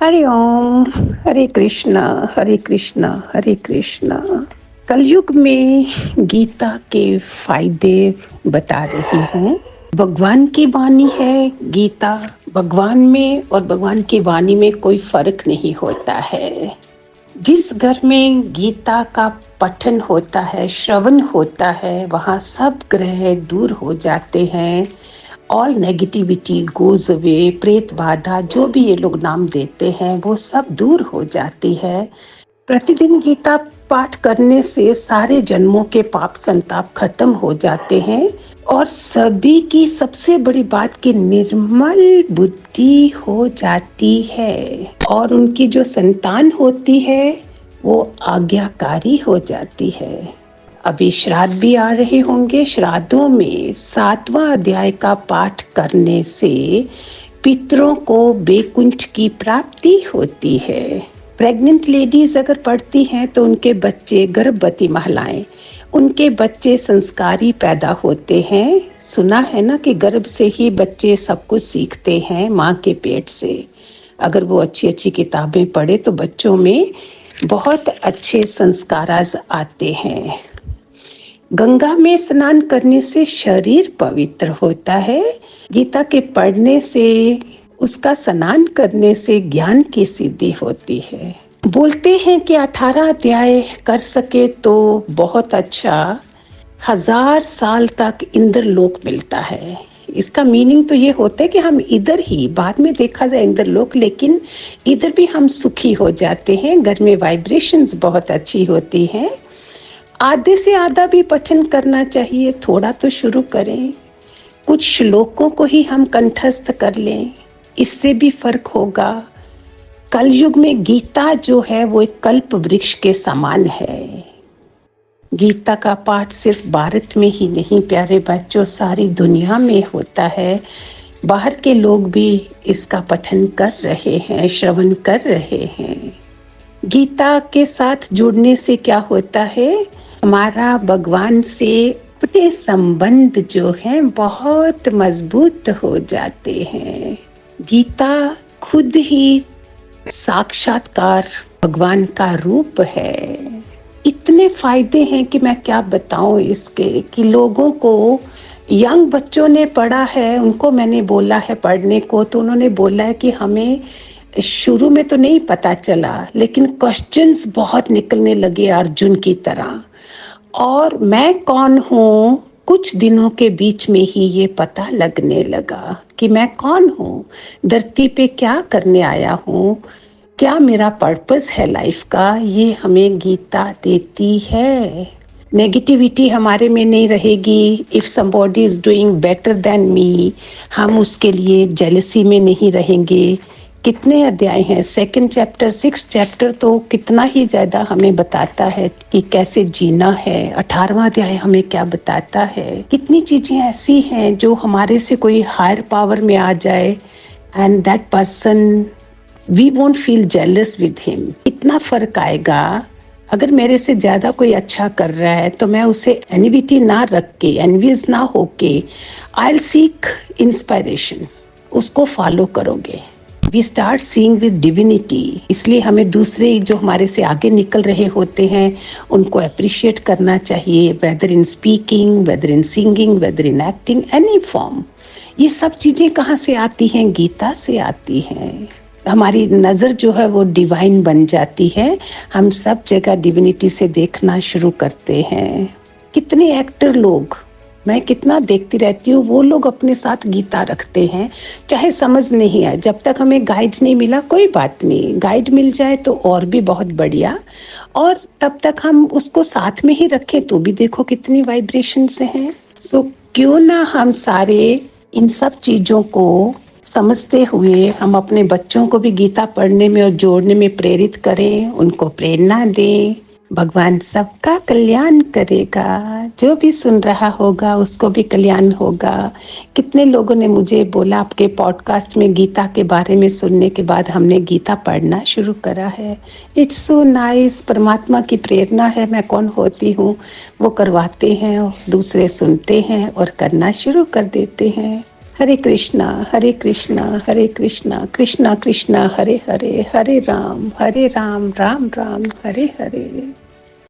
हरि ओम। हरे कृष्णा हरे कृष्णा हरे कृष्णा। कलयुग में गीता के फायदे बता रही हूँ। भगवान की वाणी है गीता। भगवान में और भगवान की वाणी में कोई फर्क नहीं होता है। जिस घर में गीता का पठन होता है, श्रवण होता है, वहाँ सब ग्रह दूर हो जाते हैं। ऑल नेगेटिविटी गोज अवे, प्रेत बाधा जो भी ये लोग नाम देते हैं वो सब दूर हो जाती है। प्रतिदिन गीता पाठ करने से सारे जन्मों के पाप संताप खत्म हो जाते हैं और सभी की सबसे बड़ी बात की निर्मल बुद्धि हो जाती है और उनकी जो संतान होती है वो आज्ञाकारी हो जाती है। अभी श्राद्ध भी आ रहे होंगे। श्राद्धों में 7वां अध्याय का पाठ करने से पितरों को बैकुंठ की प्राप्ति होती है। प्रेग्नेंट लेडीज अगर पढ़ती हैं तो उनके बच्चे, गर्भवती महिलाएं, उनके बच्चे संस्कारी पैदा होते हैं। सुना है ना कि गर्भ से ही बच्चे सब कुछ सीखते हैं, माँ के पेट से। अगर वो अच्छी अच्छी किताबें पढ़े तो बच्चों में बहुत अच्छे संस्कार आते हैं। गंगा में स्नान करने से शरीर पवित्र होता है। गीता के पढ़ने से, उसका स्नान करने से ज्ञान की सिद्धि होती है। बोलते हैं कि 18 अध्याय कर सके तो बहुत अच्छा, 1000 साल तक इंद्रलोक मिलता है। इसका मीनिंग तो ये होता है कि हम इधर ही, बाद में देखा जाए इंद्रलोक, लेकिन इधर भी हम सुखी हो जाते हैं। घर में वाइब्रेशंस बहुत अच्छी होती हैं। आधे से आधा भी पठन करना चाहिए, थोड़ा तो शुरू करें। कुछ श्लोकों को ही हम कंठस्थ कर लें, इससे भी फर्क होगा। कलयुग में गीता जो है वो एक कल्प वृक्ष के समान है। गीता का पाठ सिर्फ भारत में ही नहीं प्यारे बच्चों, सारी दुनिया में होता है। बाहर के लोग भी इसका पठन कर रहे हैं, श्रवण कर रहे हैं। गीता के साथ जुड़ने से क्या होता है, हमारा भगवान से अपने संबंध जो है बहुत मजबूत हो जाते हैं। गीता खुद ही साक्षात्कार भगवान का रूप है। इतने फायदे हैं कि मैं क्या बताऊं इसके, कि लोगों को, यंग बच्चों ने पढ़ा है, उनको मैंने बोला है पढ़ने को, तो उन्होंने बोला है कि हमें शुरू में तो नहीं पता चला, लेकिन क्वेश्चंस बहुत निकलने लगे अर्जुन की तरह। और मैं कौन हूँ, कुछ दिनों के बीच में ही ये पता लगने लगा कि मैं कौन हूँ, धरती पे क्या करने आया हूँ, क्या मेरा पर्पस है लाइफ का, ये हमें गीता देती है। नेगेटिविटी हमारे में नहीं रहेगी। If somebody is doing better than me, हम उसके लिए जेलसी में नहीं रहेंगे। कितने अध्याय हैं, 2nd चैप्टर, 6th चैप्टर तो कितना ही ज़्यादा हमें बताता है कि कैसे जीना है। 18वां अध्याय हमें क्या बताता है। कितनी चीज़ें ऐसी हैं जो हमारे से कोई हायर पावर में आ जाए and that person, we won't feel jealous with him. इतना फर्क आएगा। अगर मेरे से ज़्यादा कोई अच्छा कर रहा है तो मैं उसे एनविटी ना रख के, एनवियस ना होके, आई विल सीक इंस्पायरेशन, उसको फॉलो करोगे। We start seeing with divinity. इसलिए हमें दूसरे जो हमारे से आगे निकल रहे होते हैं उनको अप्रिशिएट करना चाहिए, whether in speaking, whether in singing, whether in acting, any form. ये सब चीज़ें कहाँ से आती हैं, गीता से आती हैं। हमारी नज़र जो है वो डिवाइन बन जाती है। हम सब जगह डिविनिटी से देखना शुरू करते हैं। कितने एक्टर लोग, मैं कितना देखती रहती हूँ, वो लोग अपने साथ गीता रखते हैं, चाहे समझ नहीं आए। जब तक हमें गाइड नहीं मिला कोई बात नहीं, गाइड मिल जाए तो और भी बहुत बढ़िया, और तब तक हम उसको साथ में ही रखें तो भी देखो कितनी वाइब्रेशन से हैं। सो क्यों ना हम सारे इन सब चीज़ों को समझते हुए हम अपने बच्चों को भी गीता पढ़ने में और जोड़ने में प्रेरित करें, उनको प्रेरणा दें। भगवान सबका कल्याण करेगा, जो भी सुन रहा होगा उसको भी कल्याण होगा। कितने लोगों ने मुझे बोला आपके पॉडकास्ट में गीता के बारे में सुनने के बाद हमने गीता पढ़ना शुरू करा है। It's so nice. परमात्मा की प्रेरणा है, मैं कौन होती हूँ, वो करवाते हैं, दूसरे सुनते हैं और करना शुरू कर देते हैं। हरे कृष्णा हरे कृष्णा हरे कृष्णा कृष्णा कृष्णा हरे हरे, हरे राम राम राम हरे हरे।